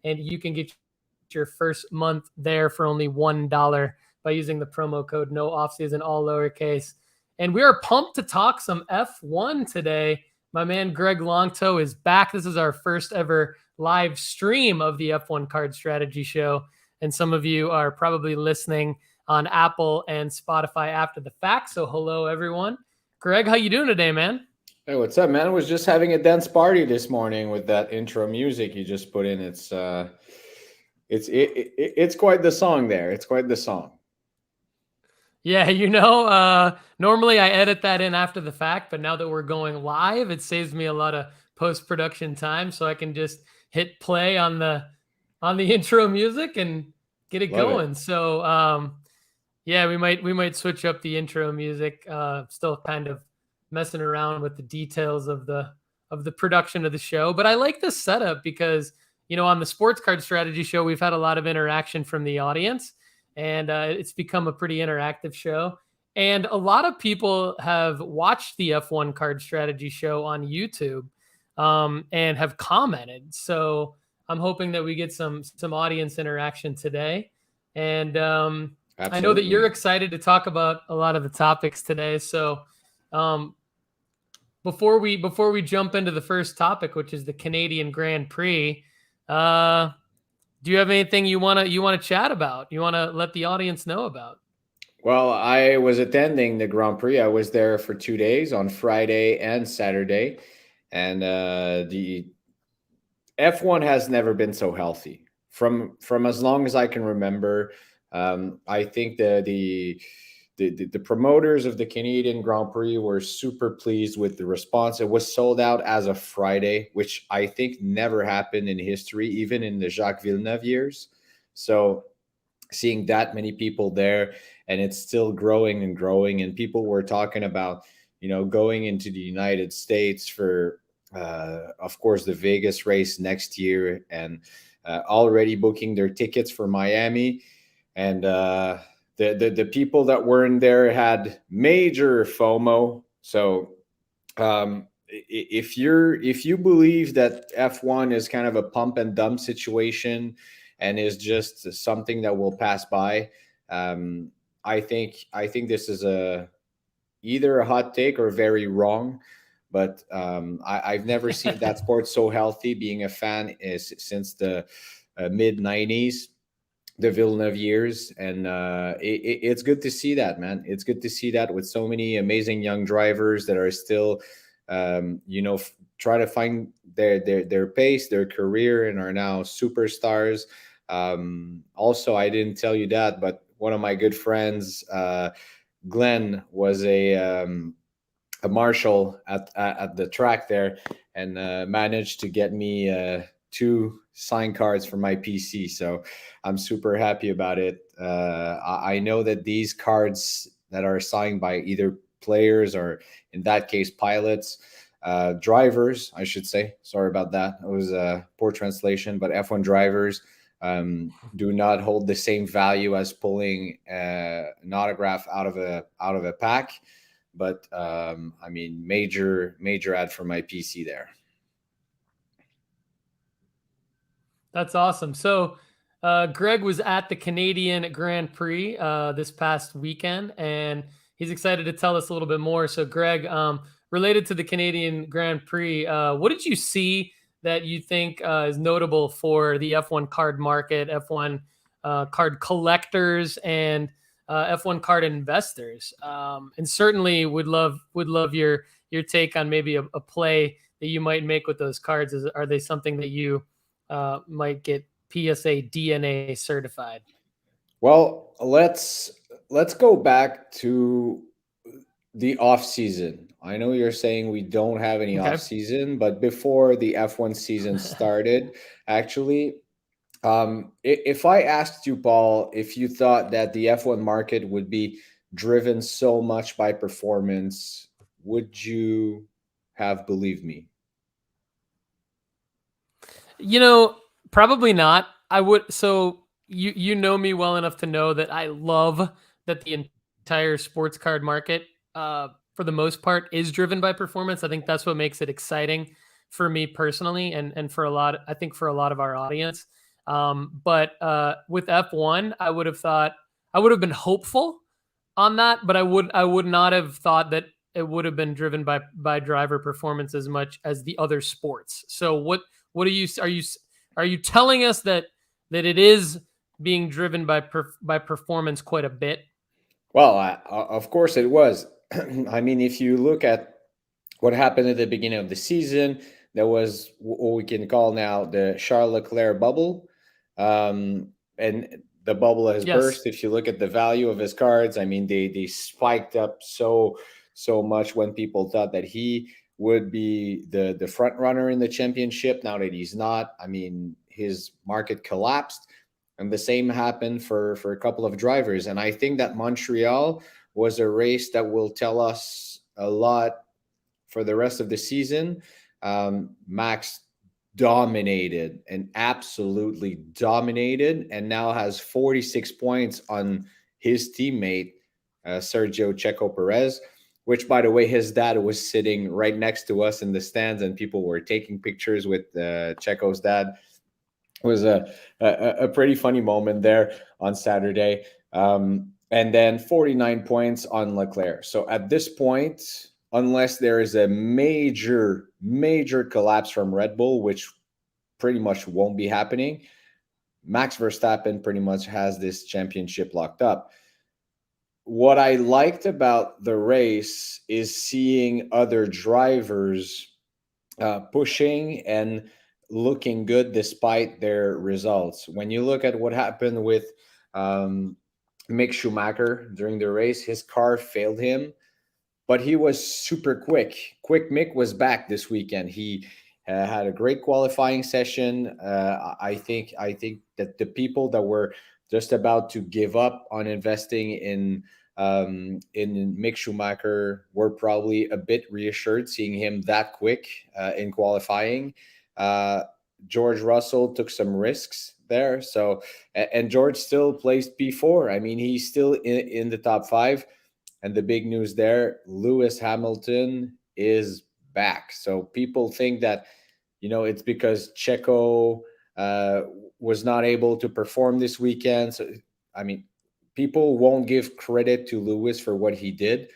and you can get your first month there for only $1 by using the promo code no offseason, all lowercase. And we are pumped to talk some F1 today. My man Greg Lanctot is back. This is our first ever live stream of the F1 Card Strategy Show, and some of you are probably listening on Apple and Spotify after the fact. So hello, everyone. Greg, how you doing today, man? Hey, what's up, man? I was just having a dance party this morning with that intro music you just put in. It's quite the song there. It's quite the song. Yeah, normally I edit that in after the fact, but now that we're going live, it saves me a lot of post-production time, so I can just hit play on the intro music and get it going. So yeah, we might switch up the intro music. Still kind of messing around with the details of the production of the show, but I like this setup because on the Sports Card Strategy Show we've had a lot of interaction from the audience, and it's become a pretty interactive show. And a lot of people have watched the F1 Card Strategy Show on YouTube and have commented. So I'm hoping that we get some audience interaction today. And I know that you're excited to talk about a lot of the topics today. So before we jump into the first topic, which is the Canadian Grand Prix, do you have anything you want to chat about? You want to let the audience know about? Well, I was attending the Grand Prix. I was there for 2 days, on Friday and Saturday, and the F1 has never been so healthy from as long as I can remember. I think the promoters of the Canadian Grand Prix were super pleased with the response. It was sold out as of Friday, which I think never happened in history, even in the Jacques Villeneuve years. So seeing that many people there, and it's still growing and growing, and people were talking about, going into the United States for, of course, the Vegas race next year, and already booking their tickets for Miami. And the people that weren't there had major FOMO. So if you believe that F1 is kind of a pump and dump situation and is just something that will pass by, I think this is either a hot take or very wrong. But I've never seen that sport so healthy. Being a fan since the mid '90s. The Villeneuve years, and it's good to see that, man. It's good to see that with so many amazing young drivers that are still try to find their pace, their career, and are now superstars. Also, I didn't tell you that, but one of my good friends, Glenn, was a marshal at the track there, and managed to get me 2 signed cards for my PC. So I'm super happy about it. I know that these cards that are signed by either players or, in that case, pilots, drivers, I should say. Sorry about that. It was a poor translation, but F1 drivers do not hold the same value as pulling an autograph out of a pack. But I mean, major ad for my PC there. That's awesome. So Greg was at the Canadian Grand Prix this past weekend, and he's excited to tell us a little bit more. So Greg, related to the Canadian Grand Prix, what did you see that you think is notable for the F1 card market, F1 card collectors, and F1 card investors? And certainly would love your take on maybe a play that you might make with those cards. Are they something that you might get PSA DNA certified? Well, let's go back to the off season. I know you're saying we don't have any off season, but before the F1 season started, actually, if I asked you, Paul, if you thought that the F1 market would be driven so much by performance, would you have believed me? Probably not. I would. So you know me well enough to know that I love that the entire sports card market, for the most part, is driven by performance. I think that's what makes it exciting for me personally, and for I think for a lot of our audience. But with F1, I would have been hopeful on that, but I would not have thought that it would have been driven by driver performance as much as the other sports. So what are you telling us that it is being driven by performance quite a bit? Well, of course it was. I mean, if you look at what happened at the beginning of the season, there was what we can call now the Charles Leclerc bubble. And the bubble has Yes. burst. If you look at the value of his cards, I mean, they spiked up so much when people thought that he would be the front runner in the championship. Now that he's not, I mean, his market collapsed. And the same happened for a couple of drivers. And I think that Montreal was a race that will tell us a lot for the rest of the season. Max dominated and absolutely dominated, and now has 46 points on his teammate, Sergio Checo Perez, which, by the way, his dad was sitting right next to us in the stands, and people were taking pictures with Checo's dad. It was a pretty funny moment there on Saturday. And then 49 points on Leclerc. So at this point, unless there is a major collapse from Red Bull, which pretty much won't be happening, Max Verstappen pretty much has this championship locked up. What I liked about the race is seeing other drivers pushing and looking good despite their results. When you look at what happened with Mick Schumacher during the race, his car failed him, but he was super quick. Quick Mick was back this weekend. He had a great qualifying session. I think that the people that were just about to give up on investing in Mick Schumacher were probably a bit reassured seeing him that quick in qualifying. George Russell took some risks there. So, and George still placed P4. I mean, he's still in the top 5. And the big news there, Lewis Hamilton is back. So people think that, it's because Checo was not able to perform this weekend. So, I mean, people won't give credit to Lewis for what he did,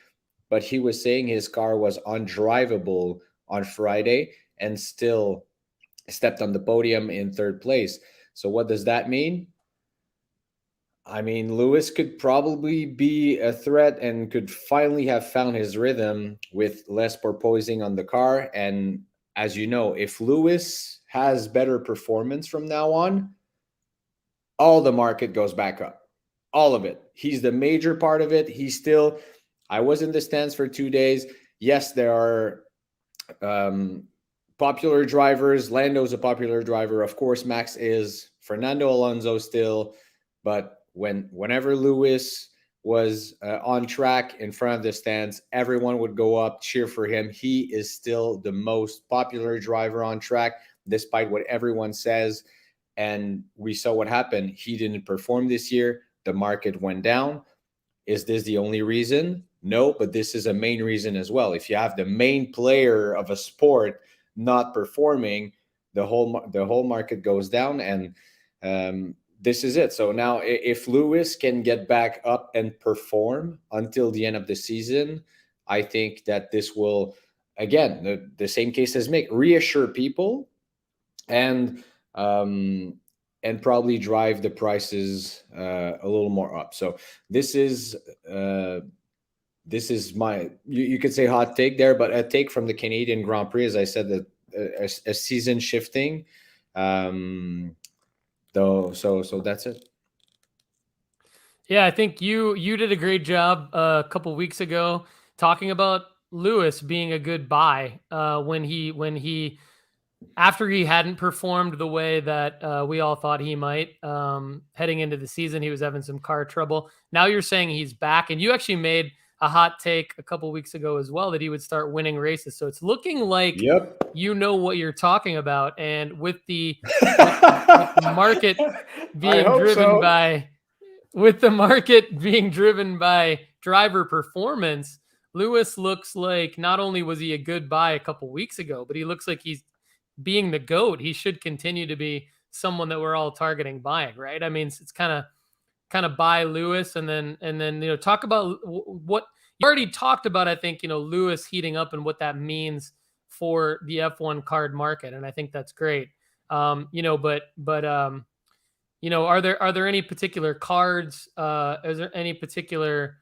but he was saying his car was undrivable on Friday and still stepped on the podium in 3rd place. So what does that mean? I mean, Lewis could probably be a threat and could finally have found his rhythm with less porpoising on the car. And as you know, if Lewis has better performance from now on, all the market goes back up. All of it. He's the major part of it. I was in the stands for 2 days. Yes, there are popular drivers. Lando's a popular driver. Of course, Max is. Fernando Alonso still. But whenever Lewis was on track in front of the stands, everyone would go up, cheer for him. He is still the most popular driver on track, despite what everyone says. And we saw what happened. He didn't perform this year. The market went down. Is this the only reason? No, but this is a main reason as well. If you have the main player of a sport not performing, the whole market goes down, and this is it. So now if Lewis can get back up and perform until the end of the season, I think that this will, again, the same case as Mick, reassure people and probably drive the prices a little more up. So this is my, you could say hot take there, but a take from the Canadian Grand Prix, as I said, that a season shifting. So that's it. Yeah, I think you did a great job a couple weeks ago talking about Lewis being a good buy when he after he hadn't performed the way that we all thought he might heading into the season. He was having some car trouble. Now you're saying he's back, and you actually made a hot take a couple weeks ago as well that he would start winning races. So it's looking like you know what you're talking about. And with the market being driven by driver performance, Lewis looks like not only was he a good buy a couple weeks ago, but he looks like being the GOAT, he should continue to be someone that we're all targeting buying, right? I mean, it's kind of buy Lewis, and then talk about what you already talked about. I think Lewis heating up and what that means for the F1 card market, and I think that's great. Are there any particular cards? Is there any particular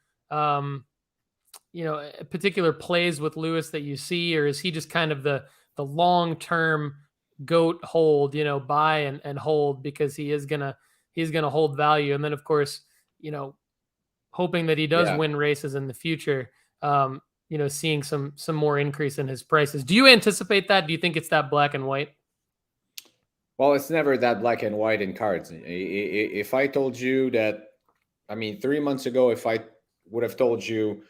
particular plays with Lewis that you see, or is he just kind of the long term goat hold, buy and hold, because he's gonna hold value, and then of course, hoping that he does Yeah. win races in the future, seeing some more increase in his prices. Do you anticipate that? Do you think it's that black and white? Well, it's never that black and white in cards. If I told you that, I mean, 3 months ago, if I would have told you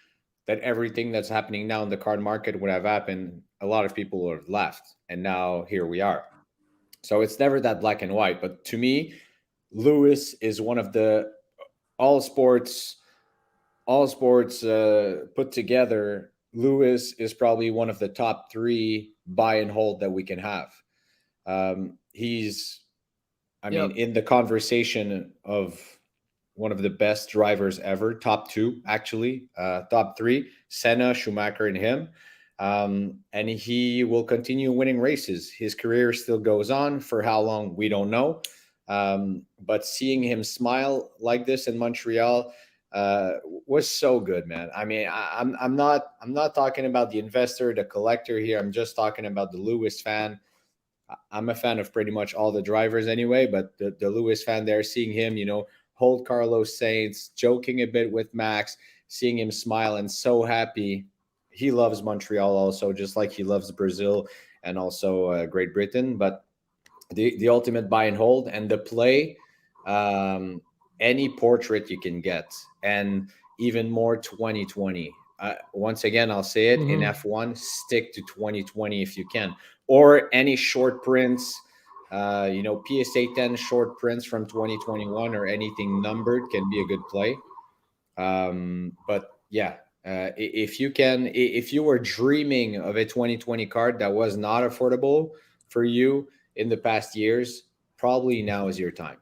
that everything that's happening now in the card market would have happened, a lot of people would have laughed. And now here we are. So it's never that black and white. But to me, Lewis is one of the all sports put together. Lewis is probably one of the top 3 buy and hold that we can have. He's, I mean, Yep. in the conversation of one of the best drivers ever, top 2, actually, top 3, Senna, Schumacher, and him. And he will continue winning races. His career still goes on. For how long, we don't know. But seeing him smile like this in Montreal was so good, man. I mean, I'm not talking about the investor, the collector here. I'm just talking about the Lewis fan. I'm a fan of pretty much all the drivers anyway, but the Lewis fan there, seeing him, hold Carlos Sainz, joking a bit with Max, seeing him smile and so happy. He loves Montreal also, just like he loves Brazil and also Great Britain. But the ultimate buy and hold and the play, any portrait you can get, and even more 2020. Once again, I'll say it, in F1, stick to 2020 if you can, or any short prints, PSA 10 short prints from 2021 or anything numbered can be a good play. But yeah, if you were dreaming of a 2020 card that was not affordable for you in the past years, probably now is your time.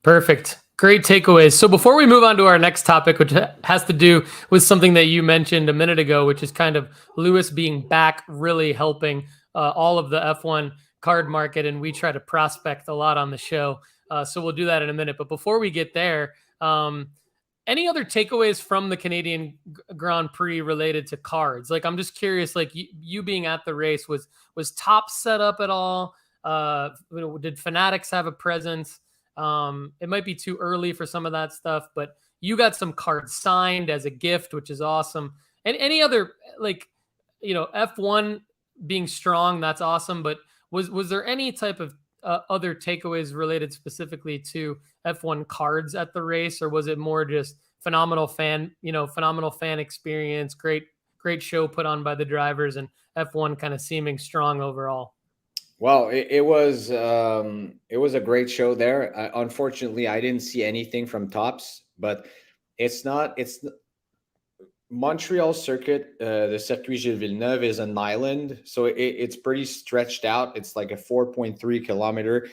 Perfect. Great takeaways. So before we move on to our next topic, which has to do with something that you mentioned a minute ago, which is kind of Lewis being back, really helping all of the F1 card market, and we try to prospect a lot on the show. So we'll do that in a minute. But before we get there, any other takeaways from the Canadian Grand Prix related to cards? Like, I'm just curious, like you being at the race, was Top set up at all? Did Fanatics have a presence? It might be too early for some of that stuff, but you got some cards signed as a gift, which is awesome. And any other, like, F1 being strong, that's awesome. But was there any type of other takeaways related specifically to F1 cards at the race, or was it more just phenomenal fan experience, great show put on by the drivers, and F1 kind of seeming strong overall? Well, it was a great show there. Unfortunately, I didn't see anything from Tops, but it's Montreal circuit. The Circuit Gilles Villeneuve is an island, so it's pretty stretched out. It's like a 4.3 kilometer.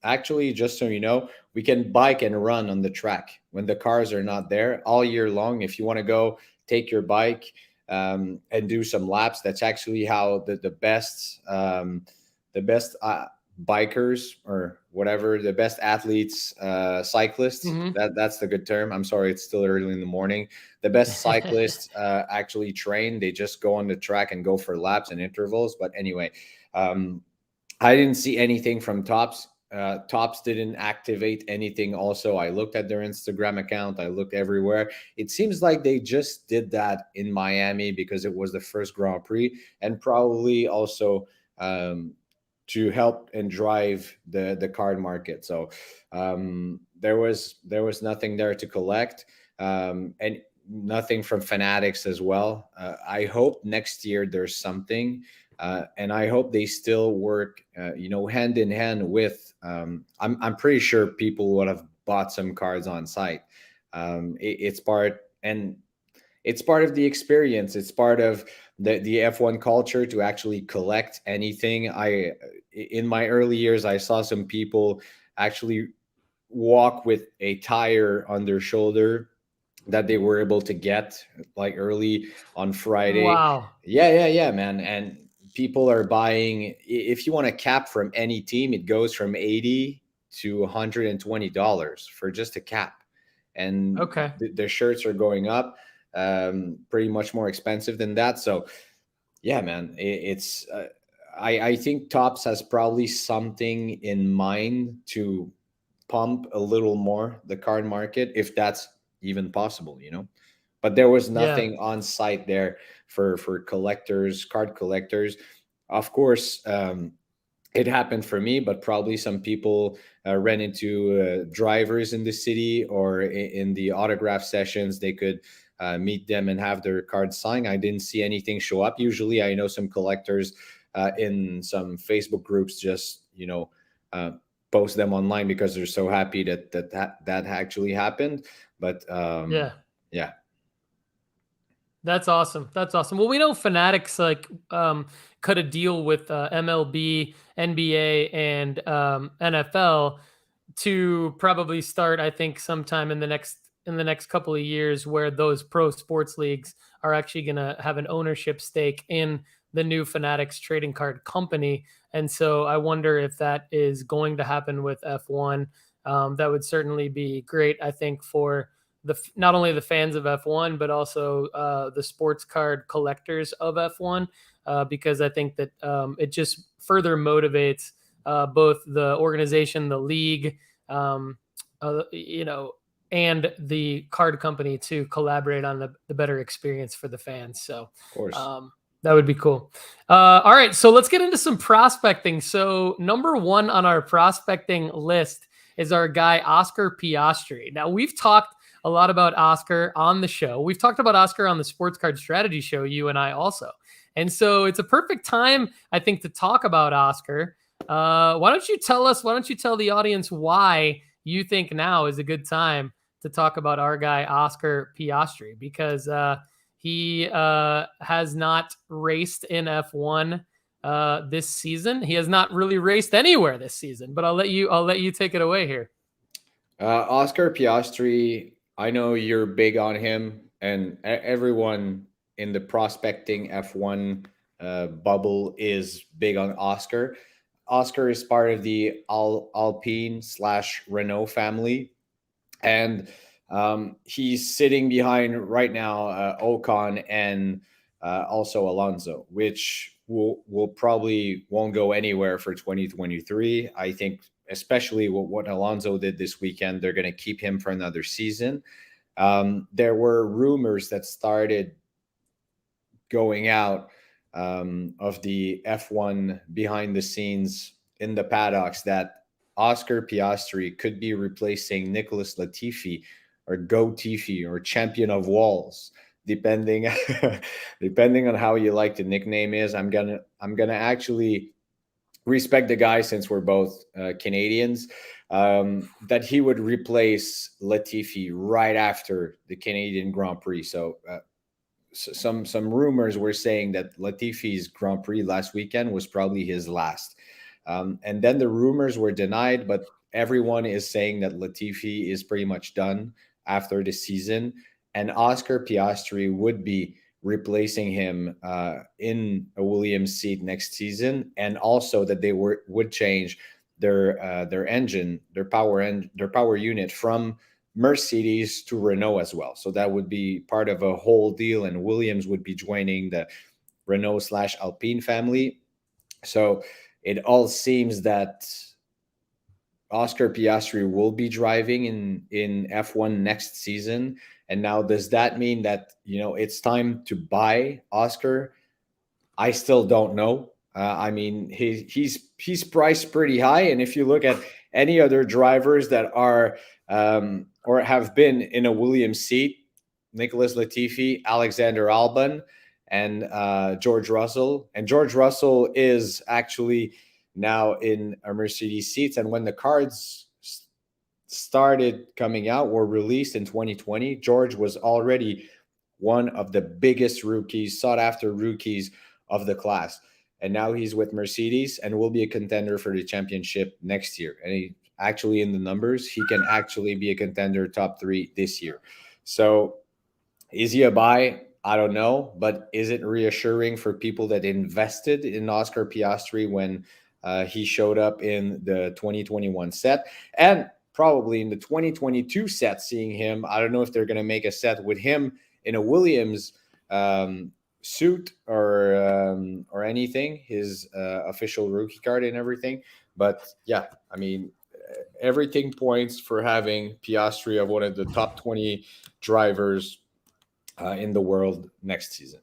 Actually, just so you know, we can bike and run on the track when the cars are not there all year long. If you want to go take your bike and do some laps, that's actually how the best bikers, or whatever, the best athletes, cyclists, that's the good term. I'm sorry, it's still early in the morning. The best cyclists actually train. They just go on the track and go for laps and intervals. But anyway, I didn't see anything from Tops. Tops didn't activate anything. Also, I looked at their Instagram account, I looked everywhere. It seems like they just did that in Miami because it was the first Grand Prix, and probably also to help and drive the card market. So there was nothing there to collect, and nothing from Fanatics as well. I hope next year there's something, and I hope they still work, hand in hand with. I'm pretty sure people would have bought some cards on site. It's part of the experience. It's part of the F1 culture to actually collect anything. In my early years, I saw some people actually walk with a tire on their shoulder that they were able to get like early on Friday. Wow. Yeah, man. And people are buying, if you want a cap from any team, it goes from 80 to $120 for just a cap. And Okay. the shirts are going up, pretty much more expensive than that. So yeah, man, it's I think Tops has probably something in mind to pump a little more the card market, if that's even possible. But there was Yeah. nothing on site there for collectors, card collectors. Of course, it happened for me, but probably some people ran into drivers in the city, or in the autograph sessions they could meet them and have their cards signed. I didn't see anything show up. Usually I know some collectors in some Facebook groups just uh, post them online because they're so happy that actually happened. But Yeah. yeah. That's awesome. That's awesome. Well, we know Fanatics cut a deal with MLB, NBA, and NFL to probably start, I think, sometime in the next couple of years, where those pro sports leagues are actually going to have an ownership stake in the new Fanatics trading card company. And so I wonder if that is going to happen with F1. That would certainly be great, I think, for not only the fans of F1, but also the sports card collectors of F1, because I think that it just further motivates both the organization, the league, um, and the card company to collaborate on the better experience for the fans. So Of course. that would be cool. All right, so let's get into some prospecting. So number one on our prospecting list is our guy Oscar Piastri. Now, we've talked a lot about Oscar on the show. We've talked about Oscar on the Sports Card Strategy show, you and I also. And so it's a perfect time, I think, to talk about Oscar. Why don't you tell the audience why you think now is a good time to talk about our guy, Oscar Piastri? Because he has not raced in F1 this season. He has not really raced anywhere this season, but I'll let you take it away here. Oscar Piastri, I know you're big on him, and everyone in the prospecting F1 bubble is big on Oscar. Oscar is part of the Alpine / Renault family, and he's sitting behind right now Ocon and also Alonso, which will probably won't go anywhere for 2023. I think, especially what Alonso did this weekend, they're going to keep him for another season. There were rumors that started going out of the F1 behind the scenes in the paddocks that Oscar Piastri could be replacing Nicholas Latifi, or Go Tifi, or Champion of Walls, depending depending on how you like the nickname is. I'm gonna actually respect the guy, since we're both Canadians, that he would replace Latifi right after the Canadian Grand Prix. So some rumors were saying that Latifi's Grand Prix last weekend was probably his last. And then the rumors were denied, but everyone is saying that Latifi is pretty much done after the season, and Oscar Piastri would be replacing him in a Williams seat next season, and also that they would change their engine, their power unit from Mercedes to Renault as well. So that would be part of a whole deal, and Williams would be joining the Renault / Alpine family. So it all seems that Oscar Piastri will be driving in F1 next season. And now, does that mean that it's time to buy Oscar? I still don't know. I mean, he's priced pretty high, and if you look at any other drivers that are or have been in a Williams seat, Nicholas Latifi, Alexander Albon, and George Russell. And George Russell is actually now in a Mercedes seats. And when the cards started coming out, were released in 2020, George was already one of the biggest rookies, sought after rookies of the class. And now he's with Mercedes and will be a contender for the championship next year. And he actually, in the numbers, he can actually be a contender top 3 this year. So is he a buy? I don't know, but is it reassuring for people that invested in Oscar Piastri when he showed up in the 2021 set and probably in the 2022 set? Seeing him, I don't know if they're going to make a set with him in a Williams suit or anything, his official rookie card and everything. But yeah, I mean, everything points for having Piastri of one of the top 20 drivers in the world next season.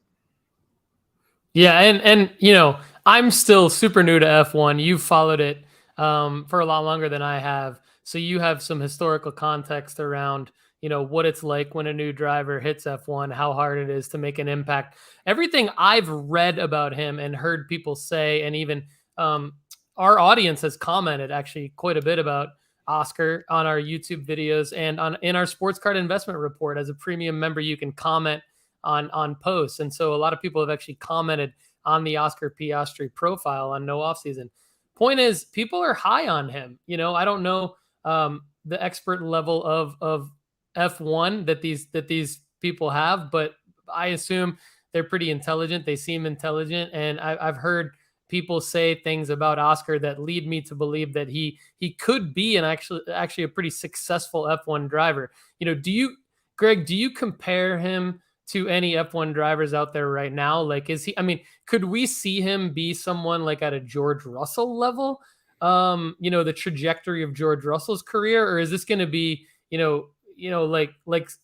Yeah, and you know, I'm still super new to F1. You've followed it for a lot longer than I have, so you have some historical context around, you know, what it's like when a new driver hits F1, how hard it is to make an impact. Everything I've read about him and heard people say, and even our audience has commented actually quite a bit about Oscar on our YouTube videos and in our sports card investment report. As a premium member, you can comment on posts, and so a lot of people have actually commented on the Oscar Piastri profile on No Offseason. Point is, people are high on him. You know, I don't know the expert level of F1 that these people have, but I assume they're pretty intelligent. They seem intelligent, and I've heard people say things about Oscar that lead me to believe that he could be an actually a pretty successful F1 driver. You know, Greg, do you compare him to any F1 drivers out there right now? Like, is he, I mean, could we see him be someone like at a George Russell level? You know, the trajectory of George Russell's career, or is this going to be,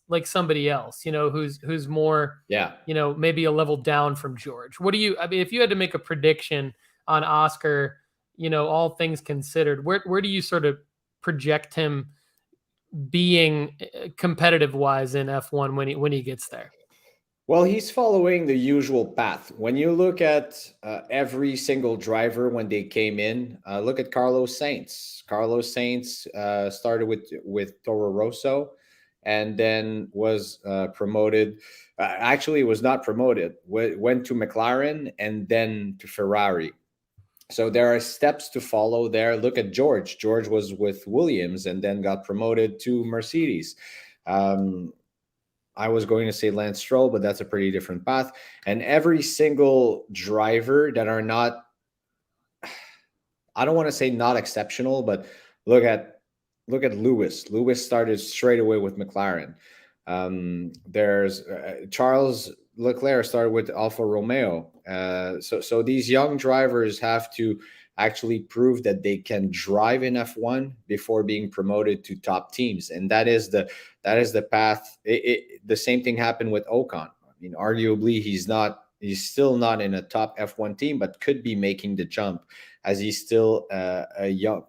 like somebody else, you know, who's more, you know, maybe a level down from George? What do you, I mean, if you had to make a prediction on Oscar, you know, all things considered, where do you sort of project him being competitive wise in F1 when he gets there? Well, he's following the usual path. When you look at every single driver when they came in, look at Carlos Sainz. Carlos Sainz started with Toro Rosso, and then was promoted. Actually, was not promoted. Went to McLaren and then to Ferrari. So there are steps to follow there. Look at George. George was with Williams and then got promoted to Mercedes. I was going to say Lance Stroll, but that's a pretty different path. And every single driver that are not, I don't want to say not exceptional, but look at Lewis. Lewis started straight away with McLaren. There's Charles Leclerc started with Alfa Romeo. So these young drivers have to actually prove that they can drive in F1 before being promoted to top teams, and that is the path. The same thing happened with Ocon. I mean, arguably he's still not in a top F1 team, but could be making the jump, as he's still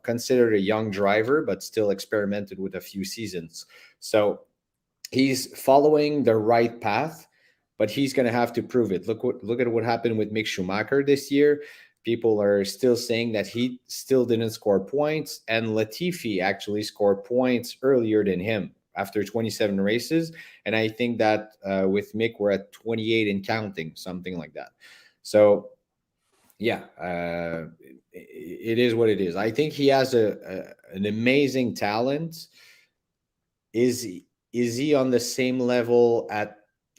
considered a young driver, but still experimented with a few seasons. So he's following the right path, but he's going to have to prove it. Look at what happened with Mick Schumacher this year. People are still saying that he still didn't score points, and Latifi actually scored points earlier than him after 27 races. And I think that with Mick, we're at 28 and counting, something like that. So yeah, it is what it is. I think he has an amazing talent. Is he on the same level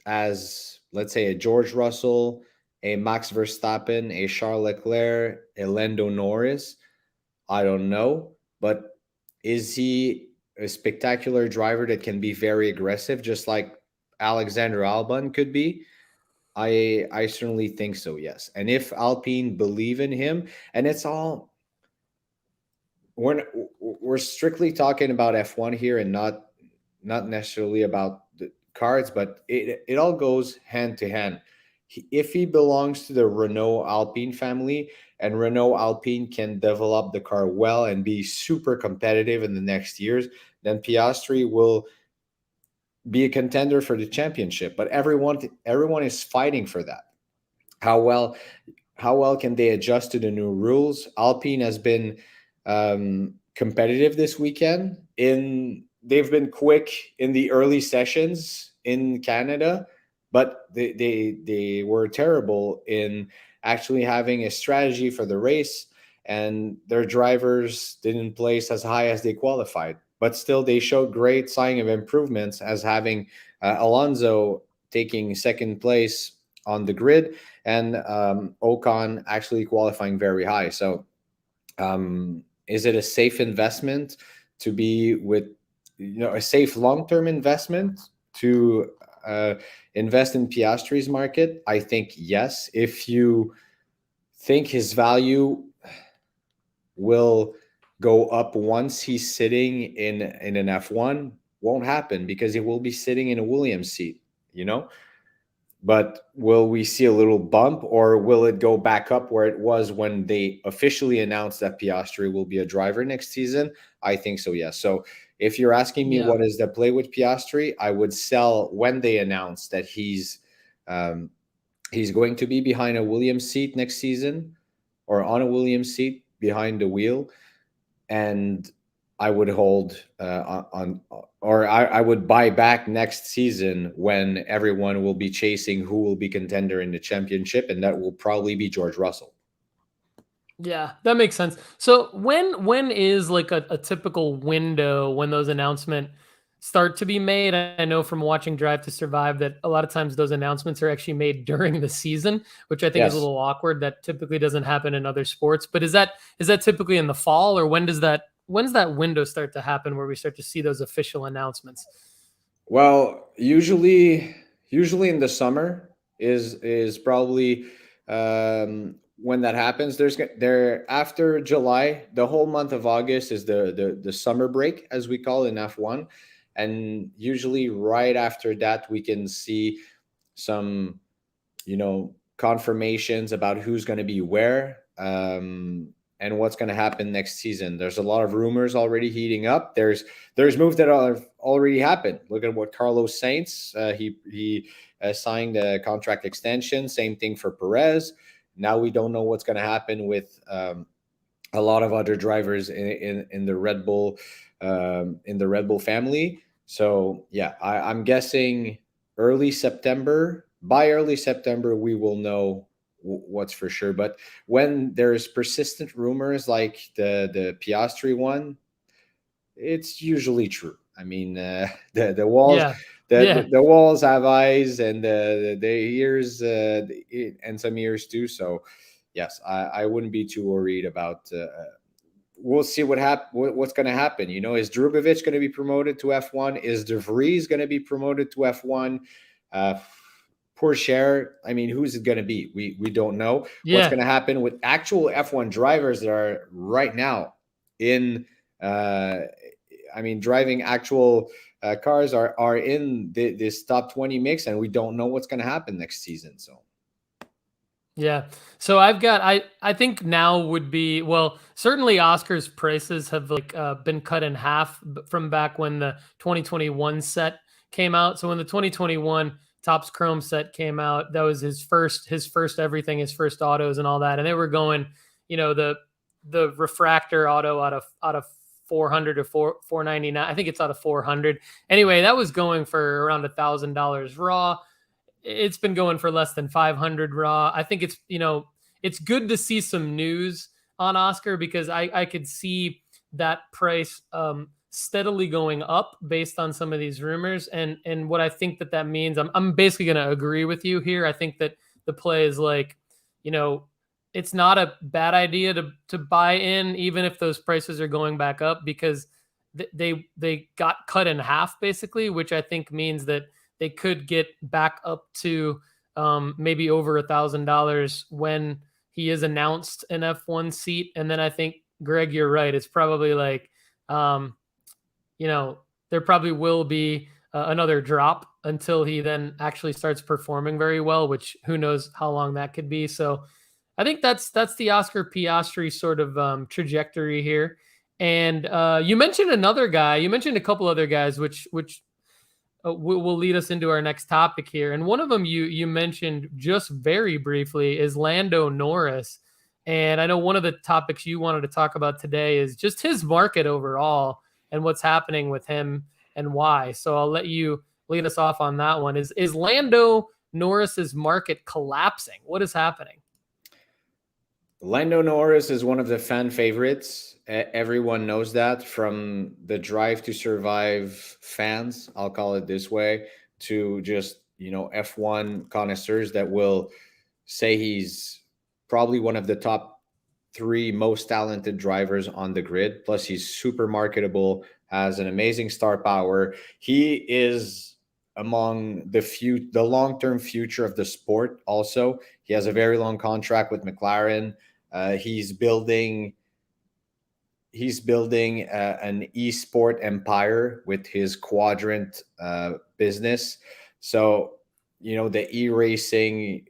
as let's say a George Russell, a Max Verstappen, a Charles Leclerc, a Lando Norris? I don't know, but is he a spectacular driver that can be very aggressive, just like Alexander Albon could be? I certainly think so, yes. And if Alpine believe in him, and it's all, we're strictly talking about F1 here and not necessarily about the cards, but it all goes hand to hand. If he belongs to the Renault Alpine family and Renault Alpine can develop the car well and be super competitive in the next years, then Piastri will be a contender for the championship. But everyone is fighting for that. How well can they adjust to the new rules? Alpine has been competitive this weekend. They've been quick in the early sessions in Canada, but they were terrible in actually having a strategy for the race, and their drivers didn't place as high as they qualified. But still, they showed great sign of improvements, as having Alonso taking second place on the grid, and Ocon actually qualifying very high. So, is it a safe investment to be with, a safe long-term investment to invest in Piastri's market? I think yes. If you think his value will go up once he's sitting in an F1, won't happen, because he will be sitting in a Williams seat, but will we see a little bump, or will it go back up where it was when they officially announced that Piastri will be a driver next season? I think so, yes. So if you're asking me Yeah. what is the play with Piastri, I would sell when they announce that he's going to be behind a Williams seat next season, or on a Williams seat behind the wheel, and I would hold or I would buy back next season, when everyone will be chasing who will be contender in the championship, and that will probably be George Russell. Yeah, that makes sense. So when is like a typical window when those announcements start to be made? I know from watching Drive to Survive that a lot of times those announcements are actually made during the season, which I think is a Yes. little awkward. That typically doesn't happen in other sports. But is that typically in the fall, or when's that window start to happen where we start to see those official announcements? Well, usually in the summer is probably when that happens. There after July, the whole month of August is the summer break, as we call it in F1, and usually right after that we can see some confirmations about who's going to be where, and what's going to happen next season. There's a lot of rumors already heating up. There's moves that have already happened. Look at what Carlos Sainz, he signed a contract extension. Same thing for Perez. Now we don't know what's going to happen with a lot of other drivers in the Red Bull family. So yeah, I'm guessing early September. By early September, we will know what's for sure. But when there's persistent rumors like the Piastri one, it's usually true. I mean, the walls, Yeah, yeah. the walls have eyes, and the ears, and some ears too. So yes, I wouldn't be too worried about. We'll see what's going to happen. Is Drugovich going to be promoted to F1? Is De Vries going to be promoted to F1? Poor Share. I mean, who's it going to be? We don't know what's going to happen with actual F1 drivers that are right now in. Driving actual cars are in this top 20 mix, and we don't know what's going to happen next season. So. Yeah. So I think now would be, well, certainly Oscar's prices have been cut in half from back when the 2021 set came out. So when the 2021 Topps Chrome set came out, that was his first everything, his first autos and all that. And they were going, the refractor auto out of 400 to 499. I think it's out of 400. Anyway, that was going for around $1,000 raw. It's been going for less than 500 raw. I think it's good to see some news on Oscar, because I could see that price steadily going up based on some of these rumors. And what I think that means, I'm basically going to agree with you here. I think that the play is it's not a bad idea to buy in, even if those prices are going back up, because they got cut in half basically, which I think means that they could get back up to maybe over $1,000 when he is announced an F1 seat. And then I think, Greg, you're right. It's probably there probably will be another drop until he then actually starts performing very well, which who knows how long that could be. So I think that's the Oscar Piastri sort of trajectory here. And you mentioned another guy. You mentioned a couple other guys, which will lead us into our next topic here. And one of them you mentioned just very briefly is Lando Norris. And I know one of the topics you wanted to talk about today is just his market overall and what's happening with him and why. So I'll let you lead us off on that one. Is Lando Norris's market collapsing? What is happening? Lando Norris is one of the fan favorites. Everyone knows that, from the Drive to Survive fans, I'll call it this way, to just, F1 connoisseurs that will say he's probably one of the top three most talented drivers on the grid. Plus, he's super marketable, has an amazing star power. He is among the long-term future of the sport. Also, he has a very long contract with McLaren. He's building an esport empire with his Quadrant business. So, the e-racing.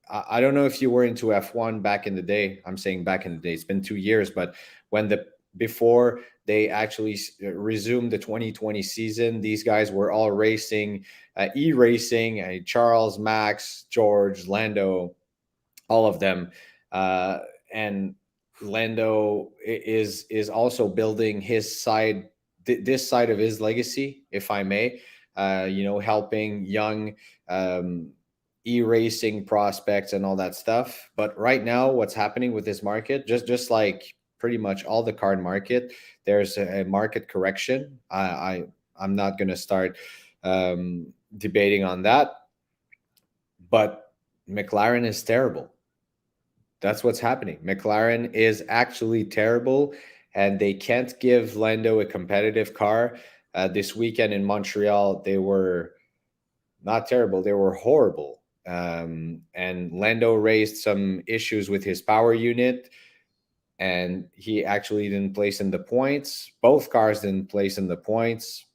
I don't know if you were into F1 back in the day. I'm saying back in the day. It's been 2 years, but before they actually resumed the 2020 season, these guys were all racing, e-racing. Charles, Max, George, Lando, all of them, and Lando is also building his side, this side of his legacy, if I may. Helping young e-racing prospects and all that stuff. But right now, what's happening with this market, just like pretty much all the card market, there's a market correction. I'm not going to start debating on that, but McLaren is terrible. That's what's happening. McLaren is actually terrible, and they can't give Lando a competitive car. This weekend in Montreal, they were not terrible. They were horrible. And Lando raised some issues with his power unit, and he actually didn't place in the points. Both cars didn't place in the points,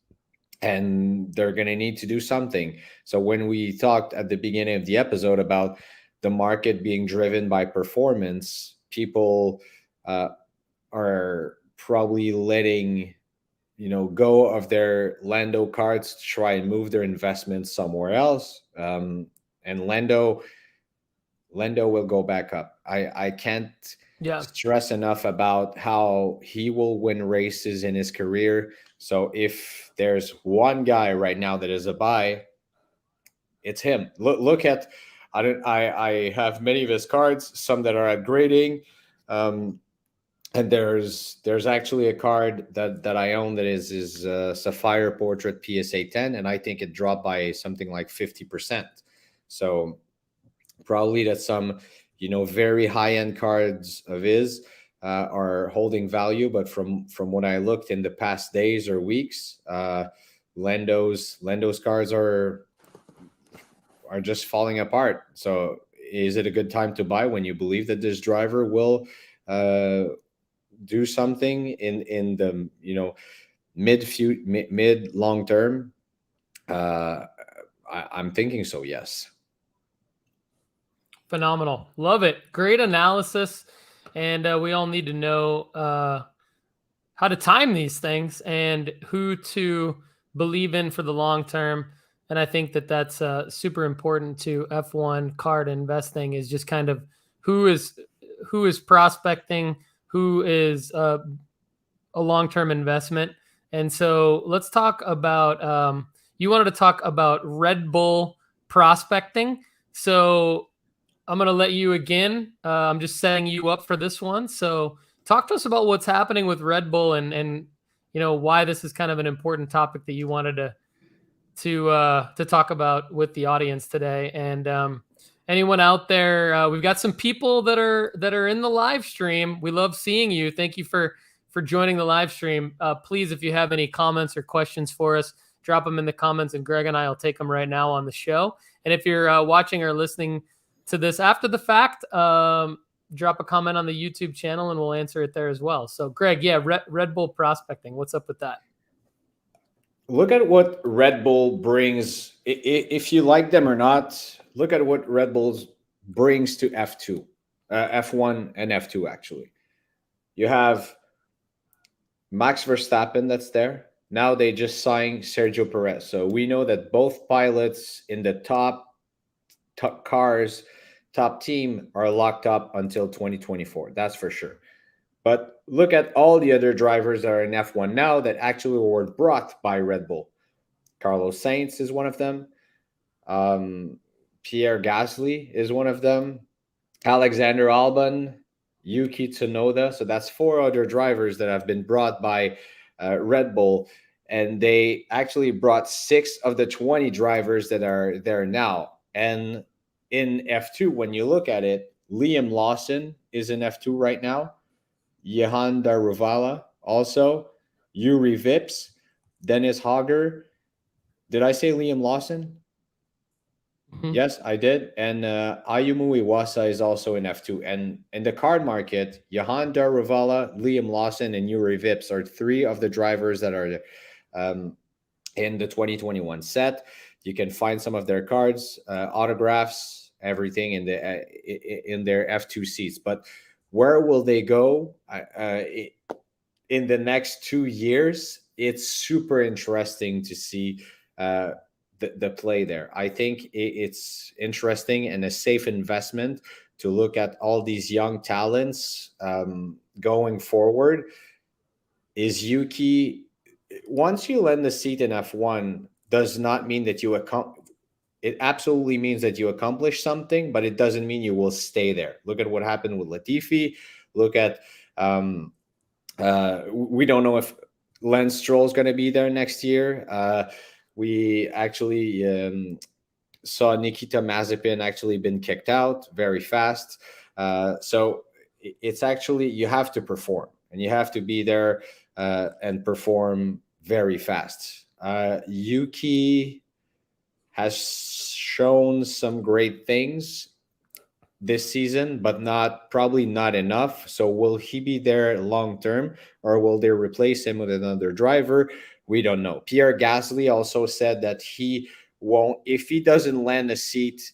and they're going to need to do something. So when we talked at the beginning of the episode about the market being driven by performance, people are probably letting go of their Lando cards to try and move their investments somewhere else. And Lando will go back up. I can't stress enough about how he will win races in his career. So if there's one guy right now that is a buy, it's him. Look at, I have many of his cards, some that are at grading. And there's actually a card that I own that is Sapphire Portrait PSA 10, and I think it dropped by something like 50%. So probably that some very high-end cards of his are holding value, but from what I looked in the past days or weeks, Lando's cards are just falling apart. So is it a good time to buy when you believe that this driver will do something in the mid long term? I'm thinking so, yes. Phenomenal. Love it. Great analysis. And we all need to know how to time these things and who to believe in for the long term. And I think that that's super important to F1 card investing, is just kind of who is prospecting, who is a long-term investment. And so let's talk about, you wanted to talk about Red Bull prospecting. So I'm going to let you again. I'm just setting you up for this one. So talk to us about what's happening with Red Bull and why this is kind of an important topic that you wanted to talk about with the audience today. And anyone out there, we've got some people that are in the live stream. We love seeing you. Thank you for joining the live stream. Please, if you have any comments or questions for us, drop them in the comments, and Greg and I will take them right now on the show. And if you're watching or listening to this after the fact, drop a comment on the YouTube channel and we'll answer it there as well. So Greg, Red Bull prospecting, what's up with that? Look at what Red Bull brings. If you like them or not, look at what Red Bull brings to F2, F1 and F2 actually. You have Max Verstappen that's there. Now they just signed Sergio Perez. So we know that both pilots in the top cars, top team are locked up until 2024. That's for sure. But look at all the other drivers that are in F1 now that actually were brought by Red Bull. Carlos Sainz is one of them. Pierre Gasly is one of them. Alexander Albon, Yuki Tsunoda. So that's 4 other drivers that have been brought by Red Bull. And they actually brought 6 of the 20 drivers that are there now. And in F2, when you look at it, Liam Lawson is in F2 right now. Jehan Daruvala also. Yuri Vips. Dennis Hogger. Did I say Liam Lawson? Mhm. Yes, I did. And Ayumu Iwasa is also in F2. And in the card market, Johan Daruvala, Liam Lawson, and Yuri Vips are 3 of the drivers that are in the 2021 set. You can find some of their cards, autographs, everything in their F2 seats. But where will they go in the next 2 years? It's super interesting to see the play there. I think it's interesting and a safe investment to look at all these young talents going forward. Is Yuki, once you lend the seat in F1, does not mean that it absolutely means that you accomplish something, but it doesn't mean you will stay there. Look at what happened with Latifi. Look at, we don't know if Lance Stroll is going to be there next year. We actually saw Nikita Mazepin actually been kicked out very fast. So it's actually, you have to perform and you have to be there and perform very fast. Yuki has shown some great things this season, but probably not enough. So will he be there long term, or will they replace him with another driver? We don't know. Pierre Gasly also said that he won't, if he doesn't land a seat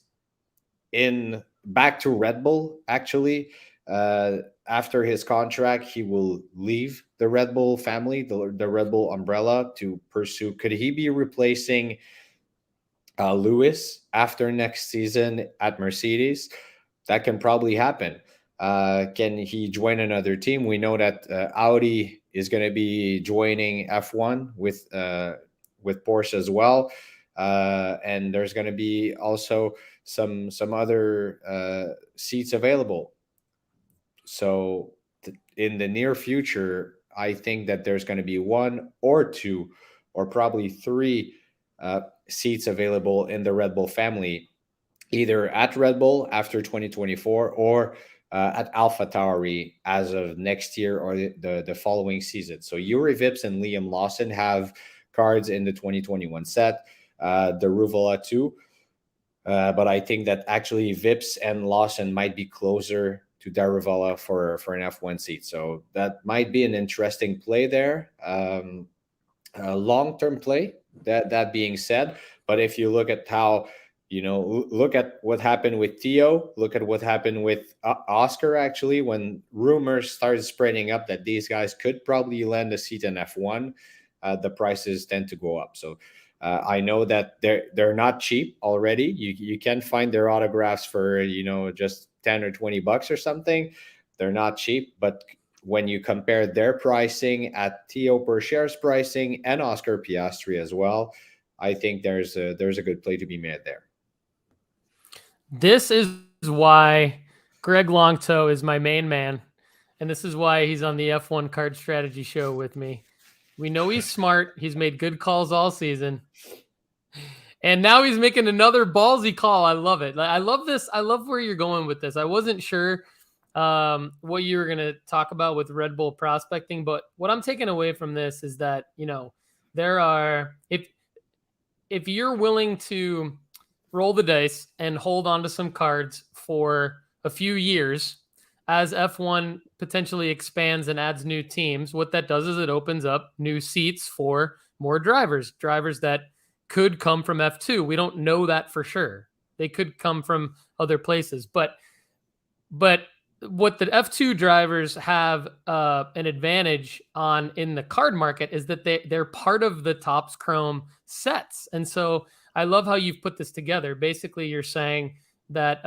in back to Red Bull, actually, after his contract, he will leave the Red Bull family, the Red Bull umbrella, to pursue. Could he be replacing Lewis after next season at Mercedes? That can probably happen. Can he join another team? We know that Audi is going to be joining F1 with Porsche as well, and there's going to be also some other seats available. So in the near future, I think that there's going to be 1 or 2 or probably 3 seats available in the Red Bull family, either at Red Bull after 2024 or at AlphaTauri as of next year or the following season. So Yuri Vips and Liam Lawson have cards in the 2021 set, the Ruvala too. But I think that actually Vips and Lawson might be closer to Daruvala for an F1 seat. So that might be an interesting play there. A long-term play, that being said. But if you look at how, look at what happened with Theo, look at what happened with Oscar, actually, when rumors started spreading up that these guys could probably land a seat in F1, the prices tend to go up. So I know that they're not cheap already. You can find their autographs for, just 10 or 20 bucks or something. They're not cheap, but when you compare their pricing at Theo Perscher's pricing and Oscar Piastri as well, I think there's a good play to be made there. This is why Greg Lanctot is my main man, and this is why he's on the F1 Card Strategy show with me. We know he's smart. He's made good calls all season. And now he's making another ballsy call. I love it. I love this. I love where you're going with this. I wasn't sure what you were going to talk about with Red Bull prospecting, but what I'm taking away from this is that, there are, if you're willing to roll the dice and hold on to some cards for a few years as F1 potentially expands and adds new teams, what that does is it opens up new seats for more drivers that could come from F2. We don't know that for sure. They could come from other places, but what the F2 drivers have an advantage on in the card market is that they're part of the Topps Chrome sets. And so I love how you've put this together. Basically, you're saying that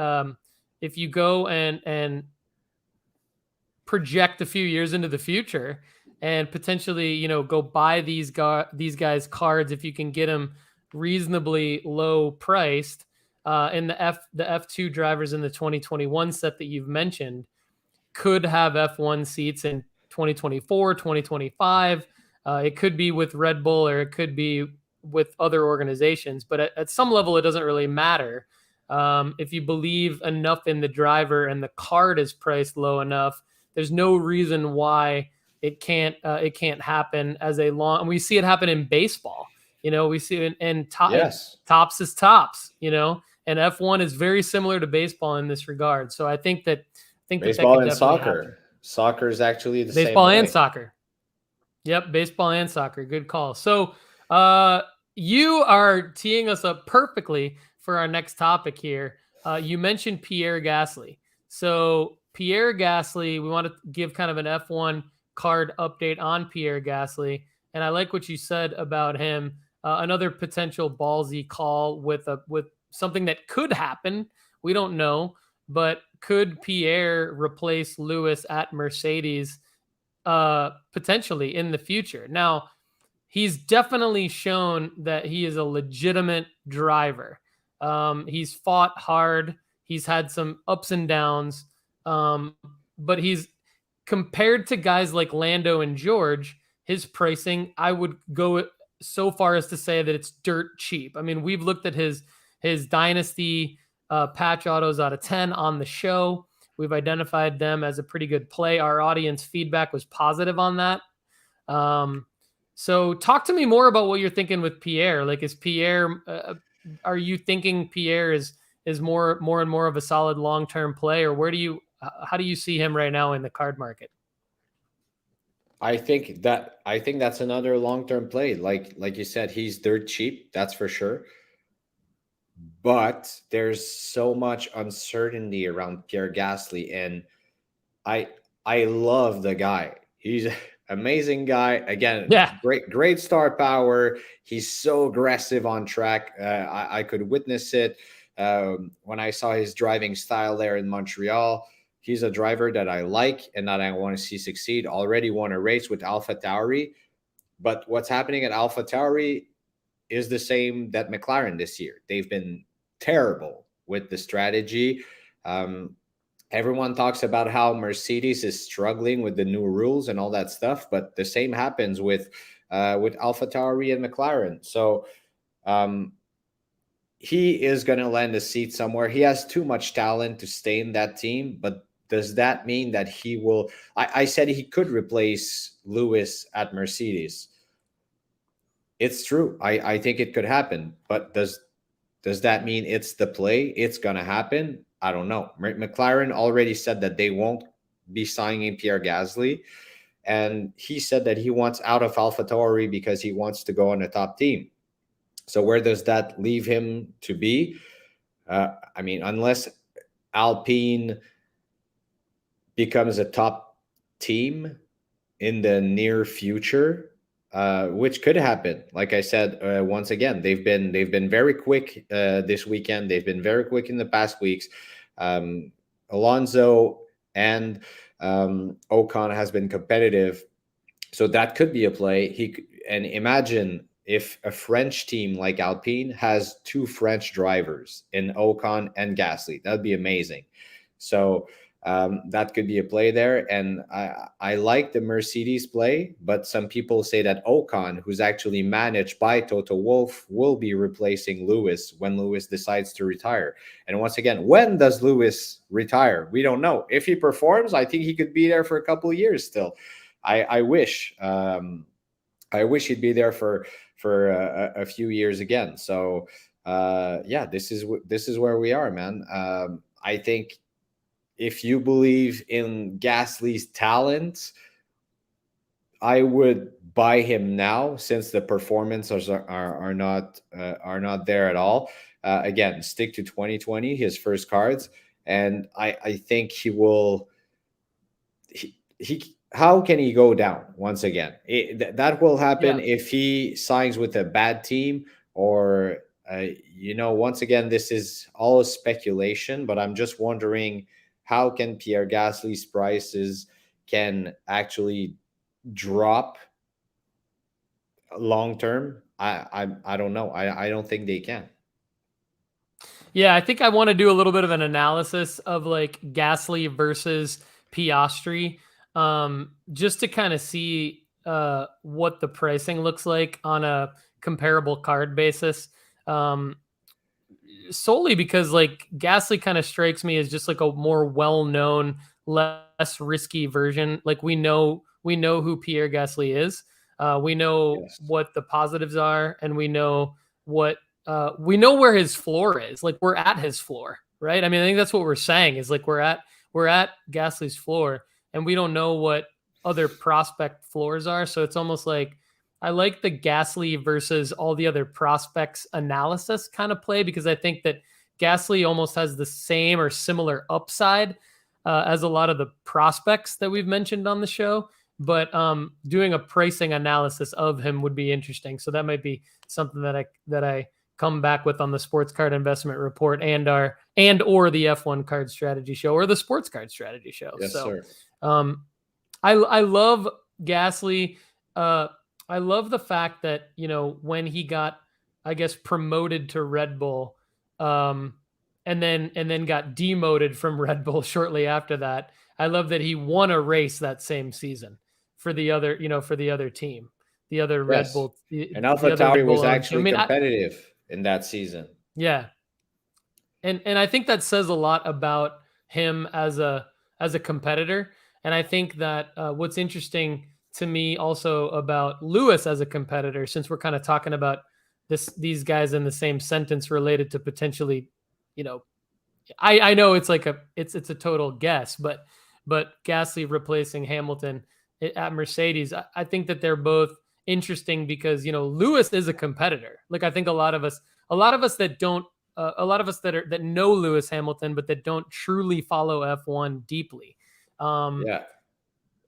if you go and project a few years into the future and potentially, go buy these guys cards, if you can get them reasonably low priced, in the F2 drivers in the 2021 set that you've mentioned could have F1 seats in 2024, 2025. It could be with Red Bull or it could be with other organizations, but at some level, it doesn't really matter. If you believe enough in the driver and the card is priced low enough, there's no reason why it can't happen as a long. And we see it happen in baseball. We see it in Yes. tops is tops. And F1 is very similar to baseball in this regard. So I think that Baseball could and definitely soccer. happen. Soccer is actually the same Baseball and way. soccer. Yep, baseball and soccer. Good call. So you are teeing us up perfectly for our next topic here. You mentioned Pierre Gasly. So Pierre Gasly, we want to give kind of an F1 card update on Pierre Gasly. And I like what you said about him. Another potential ballsy call with something that could happen. We don't know, but could Pierre replace Lewis at Mercedes potentially in the future? Now, he's definitely shown that he is a legitimate driver. He's fought hard. He's had some ups and downs, but he's compared to guys like Lando and George. His pricing, I would go so far as to say that it's dirt cheap. I mean, we've looked at his dynasty patch autos out of 10 on the show. We've identified them as a pretty good play. Our audience feedback was positive on that. So talk to me more about what you're thinking with Pierre. Like, is Pierre, are you thinking Pierre is more and more of a solid long-term play, or how do you see him right now in the card market? I think that's another long-term play. Like you said, he's dirt cheap, that's for sure. But there's so much uncertainty around Pierre Gasly, and I love the guy. He's an amazing guy. Again, Yeah. great star power. He's so aggressive on track. I could witness it when I saw his driving style there in Montreal. He's a driver that I like and that I want to see succeed. Already won a race with AlphaTauri, but what's happening at AlphaTauri is the same that McLaren this year. They've been terrible with the strategy. Everyone talks about how Mercedes is struggling with the new rules and all that stuff, but the same happens with AlphaTauri and McLaren. So he is going to land a seat somewhere. He has too much talent to stay in that team, but does that mean that he will? I said he could replace Lewis at Mercedes. It's true. I think it could happen, but does that mean it's the play? It's going to happen? I don't know. McLaren already said that they won't be signing Pierre Gasly, and he said that he wants out of AlphaTauri because he wants to go on a top team. So where does that leave him to be? I mean, unless Alpine becomes a top team in the near future, which could happen. Like I said, once again, they've been very quick this weekend. They've been very quick in the past weeks. Alonso and Ocon has been competitive, so that could be a play. And imagine if a French team like Alpine has two French drivers in Ocon and Gasly. That'd be amazing. So that could be a play there. And I like the Mercedes play, but some people say that Ocon, who's actually managed by Toto Wolff, will be replacing Lewis when Lewis decides to retire. And once again, when does Lewis retire? We don't know. If he performs, I think he could be there for a couple of years still. I wish he'd be there for a few years again. So yeah, this is where we are, man. I think if you believe in Gasly's talent, I would buy him now since the performances are not there at all. Again, stick to 2020, his first cards, and I think he will. He how can he go down once again? That will happen if he signs with a bad team or once again, this is all speculation, but I'm just wondering how can Pierre Gasly's prices can actually drop long term. I don't know. I don't think they can. Yeah, I think I want to do a little bit of an analysis of like Gasly versus Piastri, just to kind of see what the pricing looks like on a comparable card basis. Um, Solely because like Gasly kind of strikes me as just like a more well-known, less risky version. Like we know who Pierre Gasly is. We know Yes. what the positives are, and what we know where his floor is. Like we're at his floor, right? I mean, I think that's what we're saying is like we're at Gasly's floor, and we don't know what other prospect floors are. So it's almost like I like the Gasly versus all the other prospects analysis kind of play because I think that Gasly almost has the same or similar upside as a lot of the prospects that we've mentioned on the show. But doing a pricing analysis of him would be interesting. So that might be something that I come back with on the Sports Card Investment Report or the F1 Card Strategy Show or the Sports Card Strategy Show. Yes, So sir. I love Gasly. I love the fact that when he got, I guess, promoted to Red Bull, and then got demoted from Red Bull shortly after that. I love that he won a race that same season for the other team, the other Red Yes. Bull, the, And the other AlphaTauri Red was Bull owned team. I actually mean, competitive in that season. yeah, and I think that says a lot about him as a competitor. And I think that what's interesting to me also about Lewis as a competitor, since we're kind of talking about these guys in the same sentence related to potentially, you know, I know it's like it's a total guess, but Gasly replacing Hamilton at Mercedes, I think that they're both interesting because Lewis is a competitor. Like I think a lot of us that don't a lot of us that know Lewis Hamilton but that don't truly follow F1 deeply. Um, Yeah.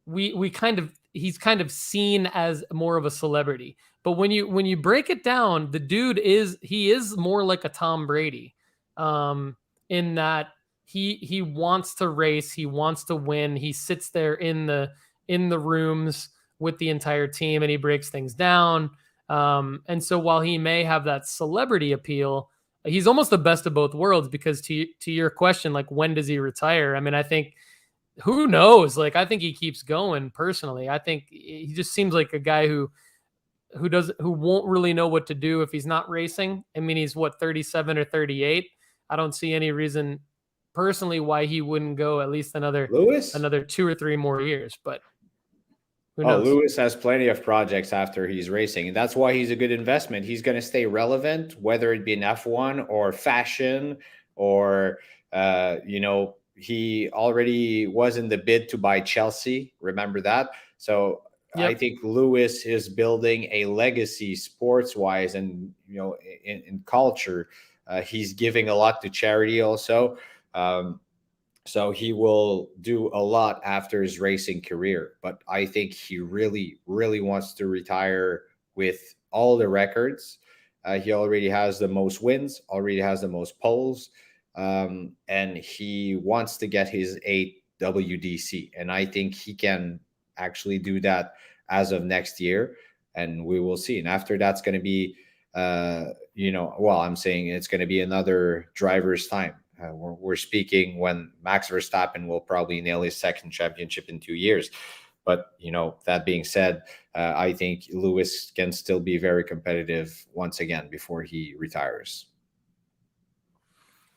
we kind of he's kind of seen as more of a celebrity. But when you break it down, the dude is more like a Tom Brady, in that he wants to race, he wants to win, he sits there in the rooms with the entire team and he breaks things down. And so while he may have that celebrity appeal, he's almost the best of both worlds because to your question, like when does he retire? I mean, I think who knows? Like, I think he keeps going personally. I think he just seems like a guy who won't really know what to do if he's not racing. I mean, he's what, 37 or 38. I don't see any reason personally why he wouldn't go at least Lewis? another 2 or 3 more years, but who Oh, knows? Lewis has plenty of projects after he's racing, and that's why he's a good investment. He's going to stay relevant, whether it be in F1 or fashion, or he already was in the bid to buy Chelsea. Remember that? So I Yep. think Lewis is building a legacy sports wise, and in culture. He's giving a lot to charity also. So he will do a lot after his racing career. But I think he really, really wants to retire with all the records. He already has the most wins, already has the most poles, and he wants to get his 8 WDC. And I think he can actually do that as of next year. And we will see. And after that's going to be, I'm saying it's going to be another driver's time. We're speaking when Max Verstappen will probably nail his second championship in 2 years. But, that being said, I think Lewis can still be very competitive once again before he retires.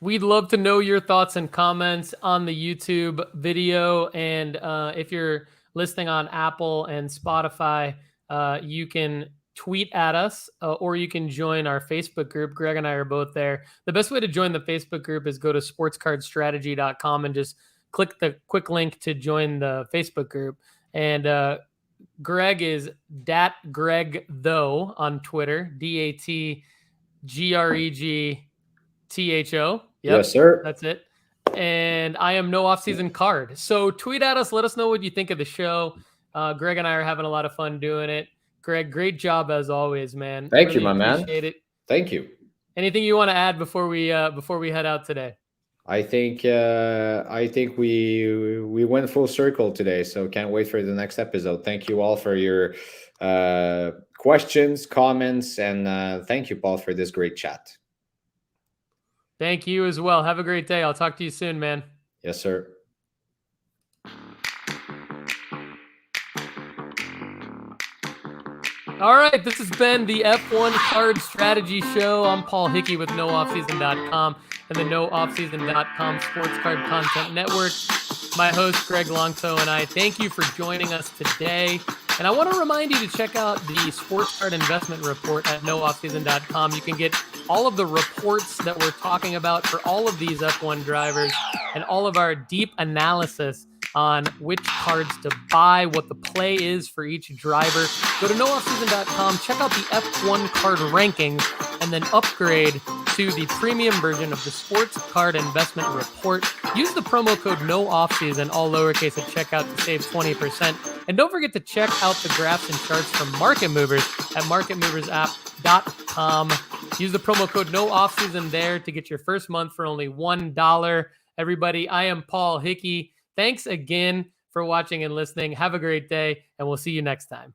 We'd love to know your thoughts and comments on the YouTube video. And if you're listening on Apple and Spotify, you can tweet at us or you can join our Facebook group. Greg and I are both there. The best way to join the Facebook group is go to sportscardstrategy.com and just click the quick link to join the Facebook group. And Greg is @GregTho on Twitter, DATGREGTHO. Yes, Yep, sir. that's it. And I am no off-season card. So tweet at us. Let us know what you think of the show. Greg and I are having a lot of fun doing it. We great job as always, man. Thank you, Really my man. appreciate it. Thank you. Anything you want to add before we head out today? I think we went full circle today, so can't wait for the next episode. Thank you all for your questions, comments, and thank you, Paul, for this great chat. Thank you as well. Have a great day. I'll talk to you soon, man. Yes, sir. All right, this has been the F1 Card Strategy Show. I'm Paul Hickey with NoOffSeason.com and the NoOffSeason.com Sports Card Content Network. My host, Greg Lanctot, and I thank you for joining us today. And I want to remind you to check out the Sports Card Investment Report at NoOffSeason.com. You can get all of the reports that we're talking about for all of these F1 drivers and all of our deep analysis on which cards to buy, what the play is for each driver. Go to NoOffSeason.com, check out the F1 card rankings, and then upgrade to the premium version of the Sports Card Investment Report. Use the promo code NOOFFSEASON, all lowercase, at checkout to save 20%. And don't forget to check out the graphs and charts from Market Movers at marketmoversapp.com. Use the promo code NOOFFSEASON there to get your first month for only $1. Everybody, I am Paul Hickey. Thanks again for watching and listening. Have a great day, and we'll see you next time.